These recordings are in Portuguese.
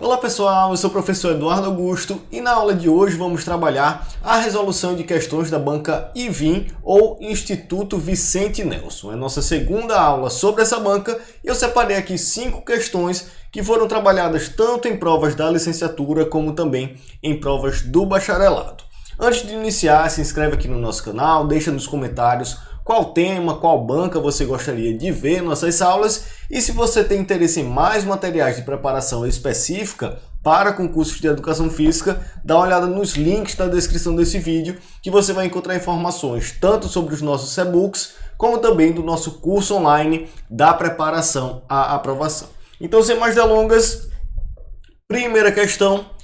Olá pessoal, eu sou o professor Eduardo Augusto e na aula de hoje vamos trabalhar a resolução de questões da banca IVIM ou Instituto Vicente Nelson. É a nossa segunda aula sobre essa banca e eu separei aqui 5 questões que foram trabalhadas tanto em provas da licenciatura como também em provas do bacharelado. Antes de iniciar, se inscreve aqui no nosso canal, deixa nos comentários qual tema, qual banca você gostaria de ver nossas aulas e se você tem interesse em mais materiais de preparação específica para concursos de educação física, dá uma olhada nos links da descrição desse vídeo que você vai encontrar informações tanto sobre os nossos e-books como também do nosso curso online da preparação à aprovação. Então, sem mais delongas, primeira questão.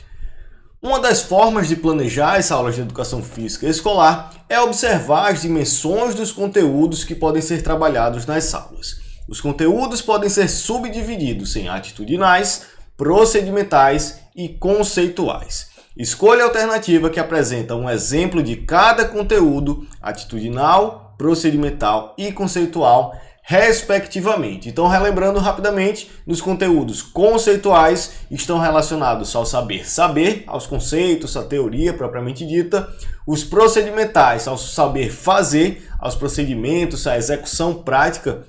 Uma das formas de planejar as aulas de educação física escolar é observar as dimensões dos conteúdos que podem ser trabalhados nas aulas. Os conteúdos podem ser subdivididos em atitudinais, procedimentais e conceituais. Escolha a alternativa que apresenta um exemplo de cada conteúdo atitudinal, procedimental e conceitual, respectivamente. Então, relembrando rapidamente, nos conteúdos conceituais estão relacionados ao saber, aos conceitos, à teoria propriamente dita, os procedimentais, ao saber fazer, aos procedimentos, à execução prática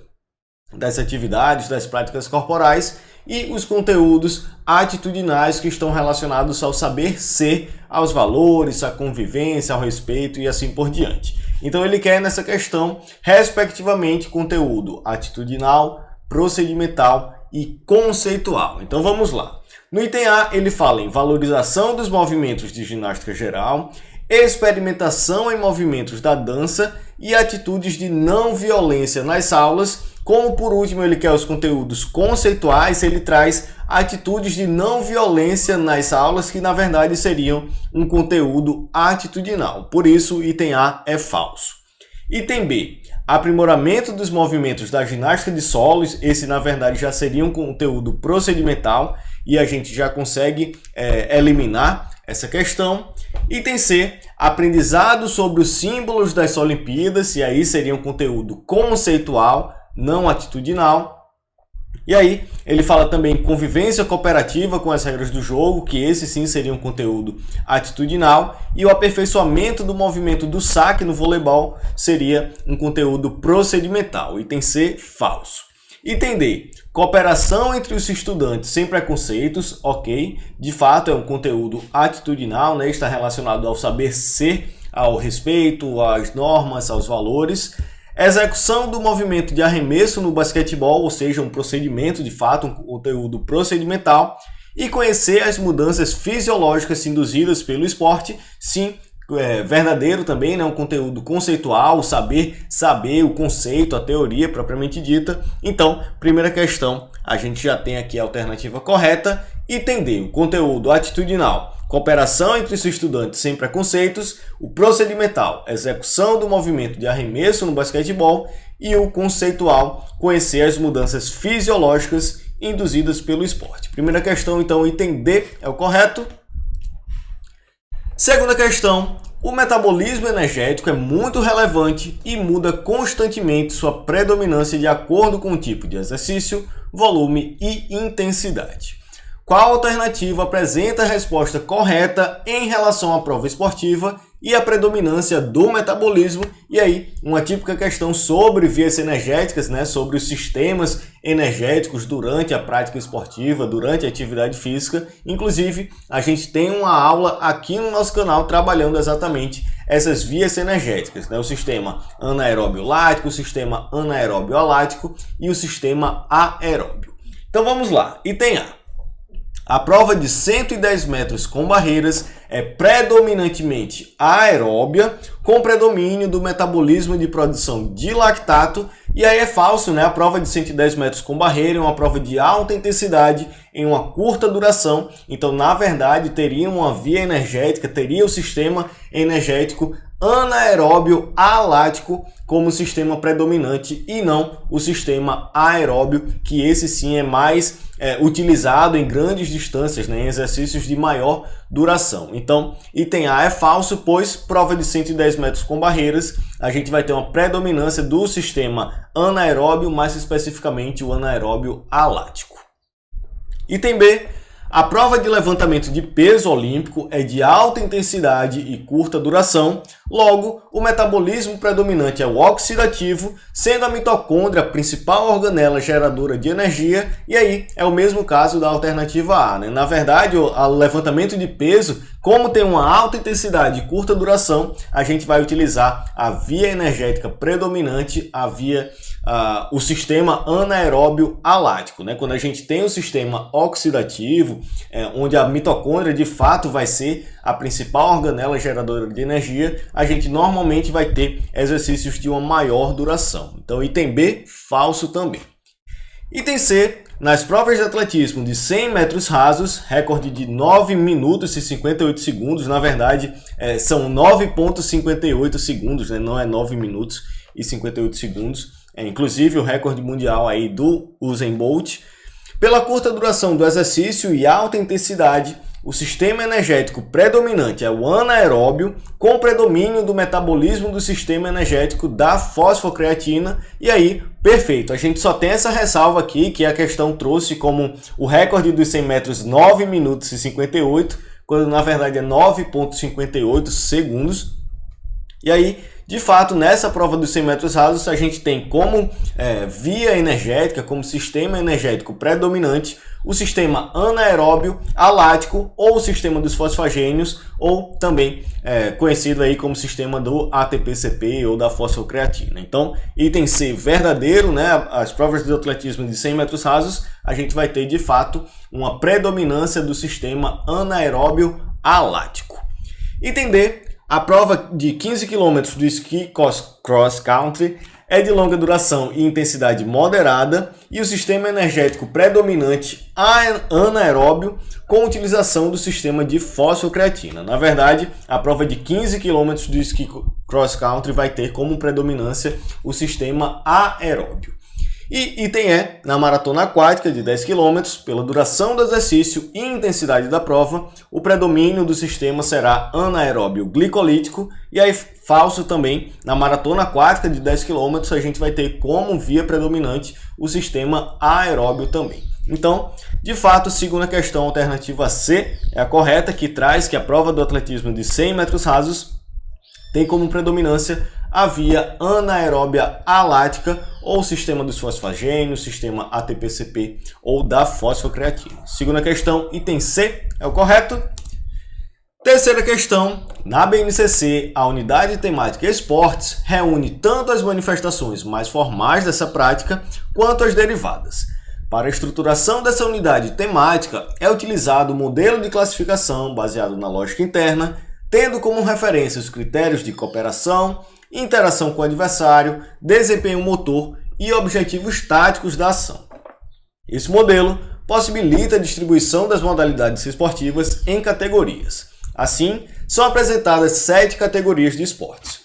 das atividades, das práticas corporais, e os conteúdos atitudinais que estão relacionados ao saber ser, aos valores, à convivência, ao respeito e assim por diante. Então ele quer nessa questão, respectivamente, conteúdo atitudinal, procedimental e conceitual. Então vamos lá. No item A, ele fala em valorização dos movimentos de ginástica geral, experimentação em movimentos da dança e atitudes de não violência nas aulas. Como por último ele quer os conteúdos conceituais, ele traz atitudes de não violência nas aulas, que na verdade seriam um conteúdo atitudinal. Por isso, item A é falso. Item B, aprimoramento dos movimentos da ginástica de solos, esse na verdade já seria um conteúdo procedimental e a gente já consegue eliminar essa questão. Item C, aprendizado sobre os símbolos das Olimpíadas, e aí seria um conteúdo conceitual, não atitudinal. E aí, ele fala também convivência cooperativa com as regras do jogo, que esse sim seria um conteúdo atitudinal, e o aperfeiçoamento do movimento do saque no voleibol seria um conteúdo procedimental. Item C, falso. Item D, cooperação entre os estudantes sem preconceitos, ok, de fato é um conteúdo atitudinal, né? Está relacionado ao saber ser, ao respeito, às normas, aos valores. Execução do movimento de arremesso no basquetebol, ou seja, um procedimento, de fato, um conteúdo procedimental. E conhecer as mudanças fisiológicas induzidas pelo esporte, sim, verdadeiro também, né? Um conteúdo conceitual, saber, o conceito, a teoria propriamente dita. Então, primeira questão, a gente já tem aqui a alternativa correta. Item D, o conteúdo atitudinal, cooperação entre os estudantes sem preconceitos, o procedimental, execução do movimento de arremesso no basquetebol, e o conceitual, conhecer as mudanças fisiológicas induzidas pelo esporte. Primeira questão, então, item D é o correto. Segunda questão, o metabolismo energético é muito relevante e muda constantemente sua predominância de acordo com o tipo de exercício, volume e intensidade. Qual alternativa apresenta a resposta correta em relação à prova esportiva e a predominância do metabolismo? E aí, uma típica questão sobre vias energéticas, né? Sobre os sistemas energéticos durante a prática esportiva, durante a atividade física. Inclusive, a gente tem uma aula aqui no nosso canal trabalhando exatamente essas vias energéticas, né? O sistema anaeróbio lático, o sistema anaeróbio alático e o sistema aeróbio. Então vamos lá, item A. A prova de 110 metros com barreiras é predominantemente aeróbia, com predomínio do metabolismo de produção de lactato. E aí é falso, né? A prova de 110 metros com barreira é uma prova de alta intensidade em uma curta duração. Então, na verdade, teria uma via energética, teria o sistema energético anaeróbio alático como sistema predominante e não o sistema aeróbio, que esse sim é mais utilizado em grandes distâncias, né, em exercícios de maior duração. Então, item A é falso, pois prova de 110 metros com barreiras, a gente vai ter uma predominância do sistema anaeróbio, mais especificamente o anaeróbio alático. Item B. A prova de levantamento de peso olímpico é de alta intensidade e curta duração, logo, o metabolismo predominante é o oxidativo, sendo a mitocôndria a principal organela geradora de energia, e aí é o mesmo caso da alternativa A, né? Na verdade, o levantamento de peso, como tem uma alta intensidade e curta duração, a gente vai utilizar a via energética predominante, o sistema anaeróbio alático, né? Quando a gente tem o sistema oxidativo, onde a mitocôndria de fato vai ser a principal organela geradora de energia, a gente normalmente vai ter exercícios de uma maior duração. Então, item B, falso também. Item C, nas provas de atletismo de 100 metros rasos, recorde de 9 minutos e 58 segundos, na verdade são 9,58 segundos, né? Não é 9 minutos e 58 segundos, inclusive o recorde mundial aí do Usain Bolt. Pela curta duração do exercício e alta intensidade, o sistema energético predominante é o anaeróbio, com predomínio do metabolismo do sistema energético da fosfocreatina. E aí, perfeito, a gente só tem essa ressalva aqui, que a questão trouxe como o recorde dos 100 metros 9 minutos e 58, quando na verdade é 9,58 segundos. E aí, de fato, nessa prova dos 100 metros rasos, a gente tem como via energética, como sistema energético predominante, o sistema anaeróbio alático ou o sistema dos fosfagênios, ou também conhecido aí como sistema do ATP-CP ou da fosfocreatina. Então, item C verdadeiro, né? As provas de atletismo de 100 metros rasos, a gente vai ter de fato uma predominância do sistema anaeróbio alático. Item D, a prova de 15 km do ski cross country é de longa duração e intensidade moderada e o sistema energético predominante anaeróbio com utilização do sistema de fosfocreatina. Na verdade, a prova de 15 km do ski cross country vai ter como predominância o sistema aeróbio. E item E, na maratona aquática de 10 km, pela duração do exercício e intensidade da prova, o predomínio do sistema será anaeróbio glicolítico. E aí, falso também, na maratona aquática de 10 km, a gente vai ter como via predominante o sistema aeróbio também. Então, de fato, segunda questão, alternativa C, é a correta, que traz que a prova do atletismo de 100 metros rasos tem como predominância a via anaeróbia alática ou sistema dos fosfagênios, sistema ATP-CP ou da fosfocreatina. Segunda questão, item C é o correto. Terceira questão, na BNCC, a unidade temática esportes reúne tanto as manifestações mais formais dessa prática quanto as derivadas. Para a estruturação dessa unidade temática, é utilizado o modelo de classificação baseado na lógica interna, tendo como referência os critérios de cooperação, interação com o adversário, desempenho motor e objetivos táticos da ação. Esse modelo possibilita a distribuição das modalidades esportivas em categorias. Assim, são apresentadas 7 categorias de esportes.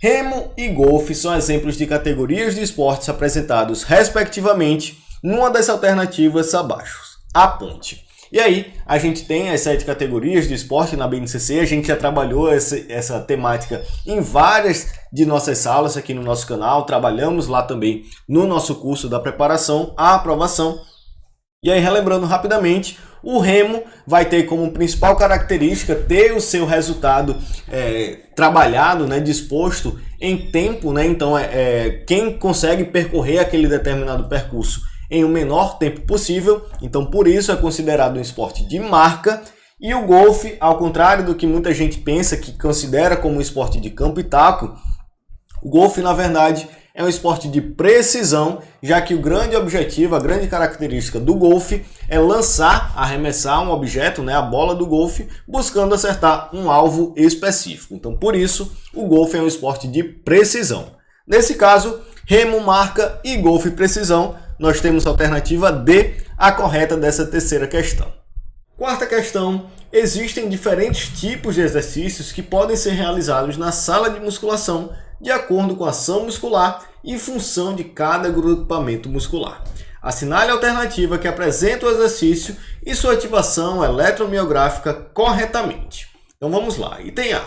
Remo e golfe são exemplos de categorias de esportes apresentados respectivamente numa das alternativas abaixo, a ponte. E aí, a gente tem as 7 categorias de esporte na BNCC, a gente já trabalhou essa temática em várias de nossas salas aqui no nosso canal, trabalhamos lá também no nosso curso da preparação à aprovação. E aí, relembrando rapidamente, o remo vai ter como principal característica ter o seu resultado trabalhado, né, disposto em tempo, né? Então, quem consegue percorrer aquele determinado percurso em o menor tempo possível, então por isso é considerado um esporte de marca. E o golfe, ao contrário do que muita gente pensa, que considera como um esporte de campo e taco, o golfe na verdade é um esporte de precisão, já que o grande objetivo, a grande característica do golfe é lançar, arremessar um objeto, né, a bola do golfe, buscando acertar um alvo específico. Então por isso o golfe é um esporte de precisão. Nesse caso, remo, marca e golfe precisão, nós temos a alternativa D, a correta dessa terceira questão. Quarta questão, existem diferentes tipos de exercícios que podem ser realizados na sala de musculação de acordo com a ação muscular e função de cada agrupamento muscular. Assinale a alternativa que apresenta o exercício e sua ativação eletromiográfica corretamente. Então vamos lá. Item A.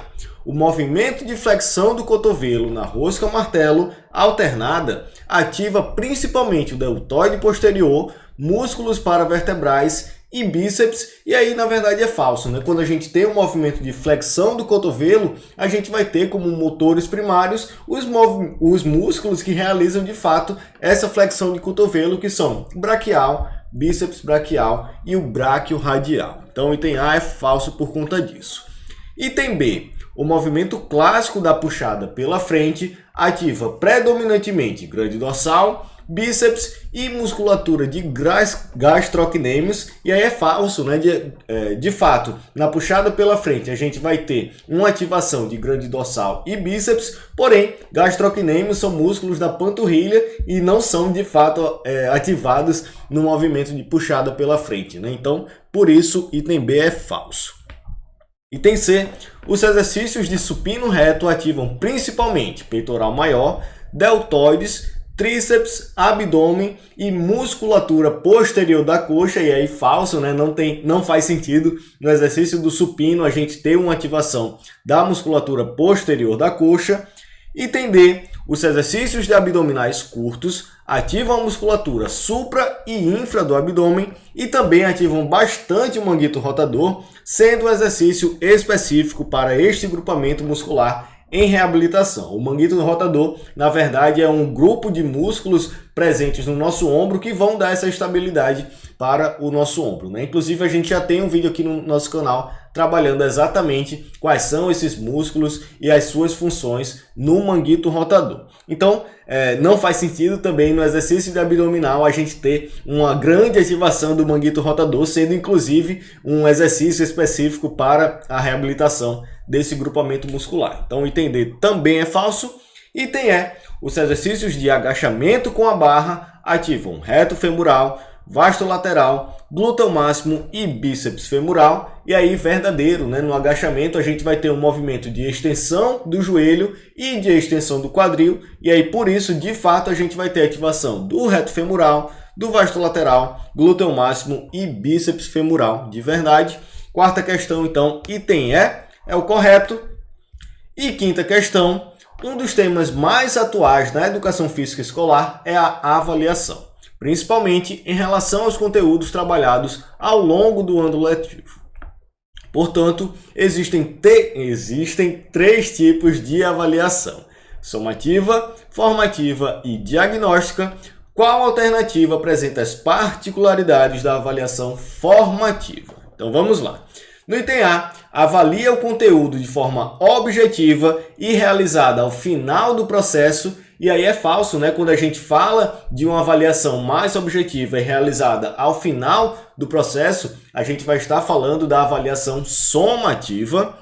O movimento de flexão do cotovelo na rosca martelo alternada ativa principalmente o deltoide posterior, músculos paravertebrais, e bíceps, e aí na verdade é falso, né? Quando a gente tem um movimento de flexão do cotovelo, a gente vai ter como motores primários os músculos que realizam de fato essa flexão de cotovelo, que são o braquial, bíceps braquial e o bráquio radial. Então o item A é falso por conta disso. Item B, o movimento clássico da puxada pela frente ativa predominantemente grande dorsal, bíceps e musculatura de gastrocnêmios, e aí é falso, né? De fato, na puxada pela frente a gente vai ter uma ativação de grande dorsal e bíceps, porém, gastrocnêmios são músculos da panturrilha e não são de fato ativados no movimento de puxada pela frente, né? Então, por isso, item B é falso. Item C, os exercícios de supino reto ativam principalmente peitoral maior, deltoides, tríceps, abdômen e musculatura posterior da coxa, e aí falso, né? Não faz sentido no exercício do supino a gente ter uma ativação da musculatura posterior da coxa. Item D, os exercícios de abdominais curtos ativam a musculatura supra e infra do abdômen e também ativam bastante o manguito rotador, sendo um exercício específico para este grupamento muscular em reabilitação. O manguito rotador, na verdade, é um grupo de músculos presentes no nosso ombro que vão dar essa estabilidade para o nosso ombro, né? Inclusive, a gente já tem um vídeo aqui no nosso canal trabalhando exatamente quais são esses músculos e as suas funções no manguito rotador. Então, não faz sentido também no exercício de abdominal a gente ter uma grande ativação do manguito rotador, sendo inclusive um exercício específico para a reabilitação desse grupamento muscular. Então, o item D também é falso. Item E, os exercícios de agachamento com a barra ativam reto femoral, vasto lateral, glúteo máximo e bíceps femoral. E aí, verdadeiro, né? No agachamento a gente vai ter um movimento de extensão do joelho e de extensão do quadril. E aí, por isso, de fato, a gente vai ter ativação do reto femoral, do vasto lateral, glúteo máximo e bíceps femoral de verdade. Quarta questão, então, item E é o correto. E quinta questão, um dos temas mais atuais na educação física escolar é a avaliação, principalmente em relação aos conteúdos trabalhados ao longo do ano letivo. Portanto, existem três tipos de avaliação: somativa, formativa e diagnóstica. Qual alternativa apresenta as particularidades da avaliação formativa? Então vamos lá. No item A, avalia o conteúdo de forma objetiva e realizada ao final do processo. E aí é falso, né? Quando a gente fala de uma avaliação mais objetiva e realizada ao final do processo, a gente vai estar falando da avaliação somativa.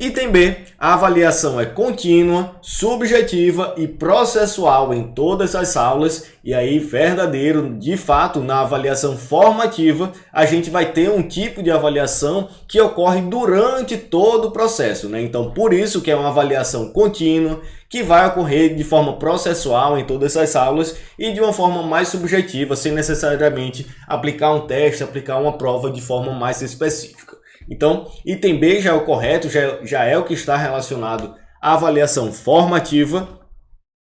Item B, a avaliação é contínua, subjetiva e processual em todas as aulas. E aí, verdadeiro, de fato, na avaliação formativa, a gente vai ter um tipo de avaliação que ocorre durante todo o processo, né? Então, por isso que é uma avaliação contínua, que vai ocorrer de forma processual em todas as aulas e de uma forma mais subjetiva, sem necessariamente aplicar um teste, aplicar uma prova de forma mais específica. Então, item B já é o correto, já é o que está relacionado à avaliação formativa.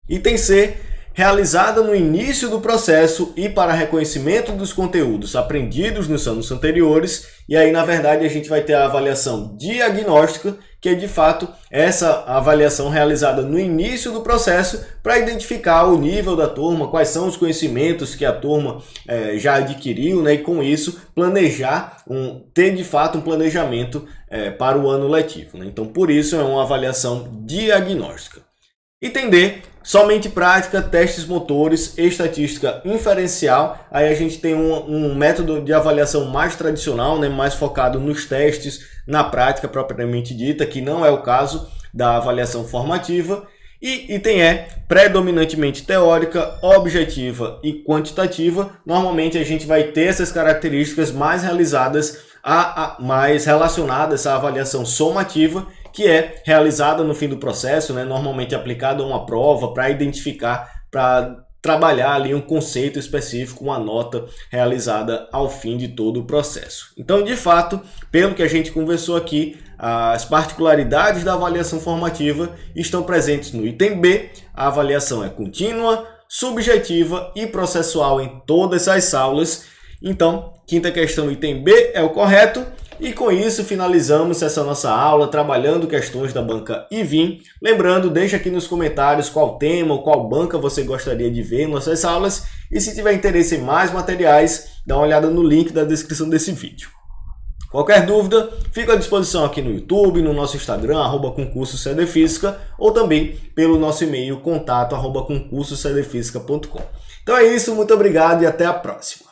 Item C, realizada no início do processo e para reconhecimento dos conteúdos aprendidos nos anos anteriores. E aí, na verdade, a gente vai ter a avaliação diagnóstica, que é de fato essa avaliação realizada no início do processo para identificar o nível da turma, quais são os conhecimentos que a turma já adquiriu, né? E com isso planejar, ter de fato um planejamento para o ano letivo, né? Então, por isso é uma avaliação diagnóstica. Item D, somente prática, testes motores, estatística inferencial. Aí a gente tem um método de avaliação mais tradicional, né, mais focado nos testes, na prática propriamente dita, que não é o caso da avaliação formativa. E item E, predominantemente teórica, objetiva e quantitativa. Normalmente a gente vai ter essas características mais realizadas, mais relacionadas à avaliação somativa, que é realizada no fim do processo, né? Normalmente aplicada a uma prova para identificar, para trabalhar ali um conceito específico, uma nota realizada ao fim de todo o processo. Então, de fato, pelo que a gente conversou aqui, as particularidades da avaliação formativa estão presentes no item B. A avaliação é contínua, subjetiva e processual em todas as aulas. Então, quinta questão, item B é o correto. E com isso finalizamos essa nossa aula trabalhando questões da banca IVIM. Lembrando, deixa aqui nos comentários qual tema ou qual banca você gostaria de ver em nossas aulas. E se tiver interesse em mais materiais, dá uma olhada no link da descrição desse vídeo. Qualquer dúvida, fico à disposição aqui no YouTube, no nosso Instagram, @concurso-cdfísica, ou também pelo nosso e-mail, contato@concurso-cdfísica.com. Então é isso, muito obrigado e até a próxima.